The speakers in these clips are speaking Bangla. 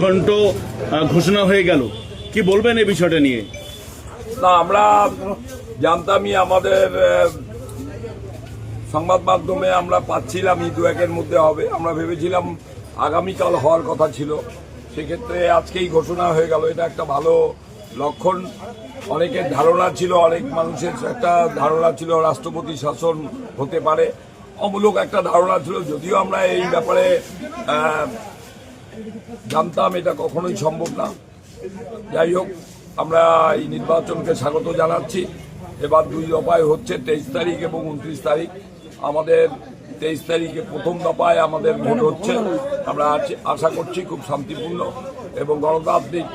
ঘন্ট ঘোষণা হয়ে গেল, কি বলবেন এই বিষয়টা নিয়ে? না, আমরা জানতামই, আমাদের সংবাদ মাধ্যমে আমরা পাচ্ছিলাম দু একের মধ্যে হবে। আমরা ভেবেছিলাম আগামীকাল হওয়ার কথা ছিল, সেক্ষেত্রে আজকেই ঘোষণা হয়ে গেল। এটা একটা ভালো লক্ষণ। অনেকের ধারণা ছিল, অনেক মানুষের একটা ধারণা ছিল রাষ্ট্রপতি শাসন হতে পারে, অমূলক একটা ধারণা ছিল। যদিও আমরা এই ব্যাপারে জানতাম এটা কখনোই সম্ভব না। যাই হোক, আমরা এই নির্বাচনকে স্বাগত জানাচ্ছি। এবার 2 দফায় হচ্ছে, 23 তারিখ এবং 29 তারিখ। আমাদের 23 তারিখে প্রথম দফায় আমাদের ভোট হচ্ছে। আমরা আশা করছি খুব শান্তিপূর্ণ এবং গণতান্ত্রিক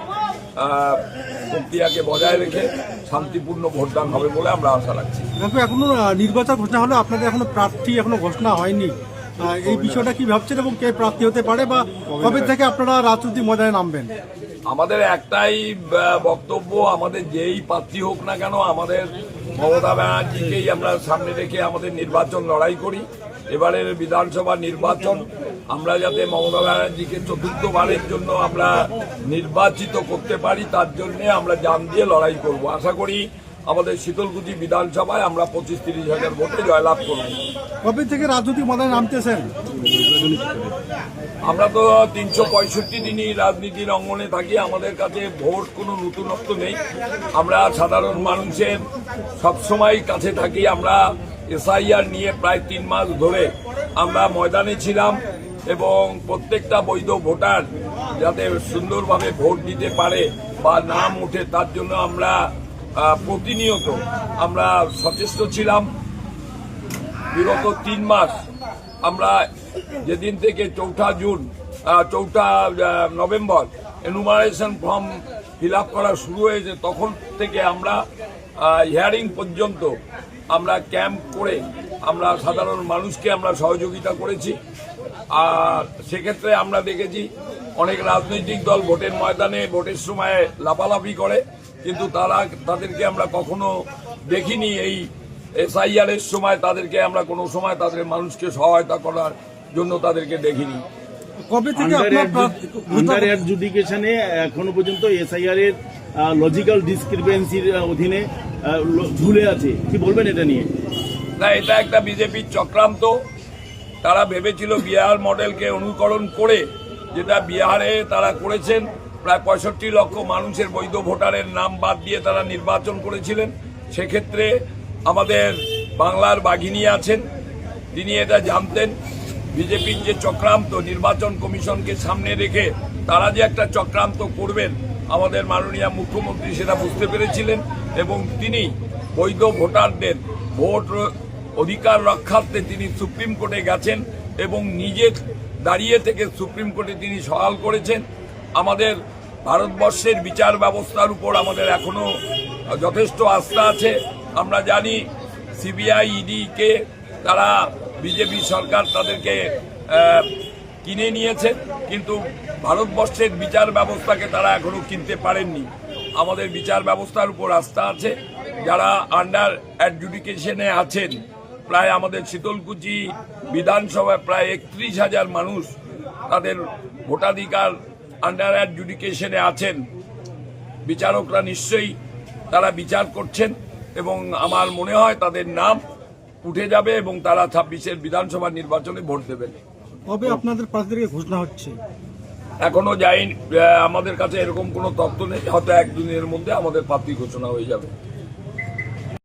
প্রক্রিয়াকে বজায় রেখে শান্তিপূর্ণ ভোটদান হবে বলে আমরা আশা রাখছি। এখনো নির্বাচন ঘোষণা হলো, আপনাদের এখনো প্রার্থী এখনো ঘোষণা হয়নি, এই বিষয়টা কি ভাবছেন এবং কে প্রার্থী হতে পারে বা কবে থেকে আপনারা রাজনৈতিক ময়দানে নামবেন? আমাদের একটাই বক্তব্য, আমাদের যেই প্রার্থী হোক না কেন, আমাদের মমতা ব্যানার্জিকেই আমরা সামনে রেখে আমাদের নির্বাচন লড়াই করি। এবারের বিধানসভা নির্বাচন আমরা যাতে মমতা ব্যানার্জিকে 4র্থবারের জন্য আমরা নির্বাচিত করতে পারি, তার জন্য আমরা জান দিয়ে লড়াই করব। আশা করি আমাদের শীতলকুচি বিধানসভায় আমরা 25-30 হাজার ভোটে জয়লাভ করব। কবে থেকে রাজনৈতিক ময়দানে নামতেছেন? আমরা তো 365 দিনই রাজনীতির অঙ্গনে থাকি। আমাদের কাছে ভোট কোনো নতুনত্ব নেই। আমরা সাধারণ মানুষের সবসময় কাছে থাকি। আমরা এসআইআর নিয়ে প্রায় 3 মাস ধরে আমরা ময়দানে ছিলাম এবং প্রত্যেকটা বৈধ ভোটার যাতে সুন্দরভাবে ভোট দিতে পারে বা নাম ওঠে, তার জন্য আমরা প্রতিনিয়ত আমরা সচেষ্ট ছিলাম। বিগত 3 মাস আমরা যেদিন থেকে 4 November enumeration form fill up করা শুরু হয়েছে, তখন থেকে আমরা হিয়ারিং পর্যন্ত আমরা ক্যাম্প করে আমরা সাধারণ মানুষকে আমরা সহযোগিতা করেছি। আর সেক্ষেত্রে আমরা দেখেছি অনেক রাজনৈতিক দল ভোটের ময়দানে ভোটের সময় লাফালাফি করে, কিন্তু তাদেরকে আমরা কখনো দেখিনি এই এসআইআর এর সময় তাদেরকে আমরা কোনো সময় তাদের মানুষকে সহায়তা করার জন্য তাদেরকে দেখিনি। কবে থেকে আন্ডার অ্যাডজুডিকেশনে এখনো পর্যন্ত এসআইআর এর লজিক্যাল ডিসক্রিপেন্সির অধীনে ঝুলে আছে, কি বলবেন এটা নিয়ে? না, এটা একটা বিজেপির চক্রান্ত। তারা ভেবেছিল বিহার মডেলকে অনুকরণ করে, যেটা বিহারে তারা করেছেন, প্রায় 65 লক্ষ মানুষের বৈধ ভোটারের নাম বাদ দিয়ে তারা নির্বাচন করেছিলেন। সেক্ষেত্রে আমাদের বাংলার বাঘিনী আছেন, তিনি এটা জানতেন। বিজেপির যে চক্রান্ত, নির্বাচন কমিশনকে সামনে রেখে তারা যে একটা চক্রান্ত করবেন, আমাদের মাননীয় মুখ্যমন্ত্রী সেটা বুঝতে পেরেছিলেন এবং তিনি বৈধ ভোটারদের ভোট অধিকার রক্ষার্থে তিনি সুপ্রিম কোর্টে গেছেন এবং নিজে দাঁড়িয়ে থেকে সুপ্রিম কোর্টে তিনি সওয়াল করেছেন। আমাদের ভারতবর্ষের বিচার ব্যবস্থার উপর আমাদের এখনো যথেষ্ট আস্থা আছে। আমরা জানি সিবিআই, ইডিকে তারা বিজেপি সরকার তাদেরকে কিনে নিয়েছে, কিন্তু ভারতবর্ষের বিচার ব্যবস্থাকে তারা এখনো কিনতে পারেননি। আমাদের বিচার ব্যবস্থার উপর আস্থা আছে। যারা আন্ডার অ্যাডজুডিকেশনে আছেন, প্রায় আমাদের শীতলকুচি বিধানসভায় প্রায় 31,000 মানুষ তাদের ভোটাধিকার আন্ডার অ্যাডজুডিকেশনে আছেন। বিচারকরা নিশ্চয়ই তারা বিচার করছেন এবং আমার মনে হয় তাদের নাম উঠে যাবে এবং তারা 26-এর বিধানসভা নির্বাচনে ভোট দেবেন। কবে আপনাদের প্রার্থীদেরকে ঘোষণা হচ্ছে? এখনো যাই, আমাদের কাছে এরকম কোনো তথ্য নেই। হয়তো 1-2 দিনের মধ্যে আমাদের প্রার্থী ঘোষণা হয়ে যাবে।